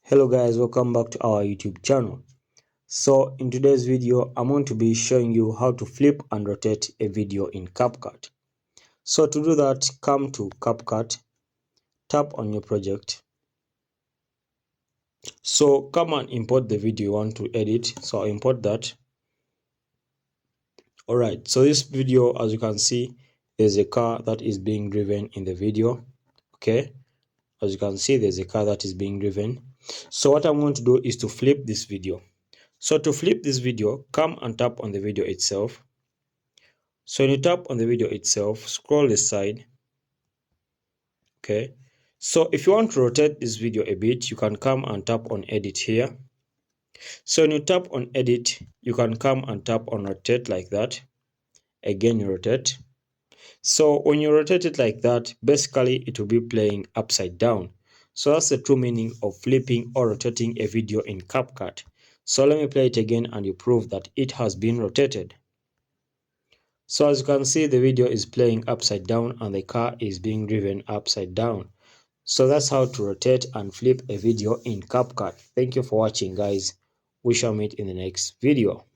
Hello guys, welcome back to our YouTube channel. So in today's video, I'm going to be showing you how to flip and rotate a video in CapCut. So to do that, come to CapCut, tap on your project. So come and import the video you want to edit. So I'll import that. Alright, so this video, as you can see, there's a car that is being driven in the video. Okay, as you can see, there's a car that is being driven. So what I'm going to do is to flip this video. So to flip this video, come and tap on the video itself. So when you tap on the video itself, scroll the side. Okay. So if you want to rotate this video a bit, you can come and tap on edit here. So when you tap on edit, you can come and tap on rotate like that. Again, you rotate. So when you rotate it like that, basically it will be playing upside down. So that's the true meaning of flipping or rotating a video in CapCut. So let me play it again and you prove that it has been rotated. So as you can see, the video is playing upside down and the car is being driven upside down. So that's how to rotate and flip a video in CapCut. Thank you for watching, guys. We shall meet in the next video.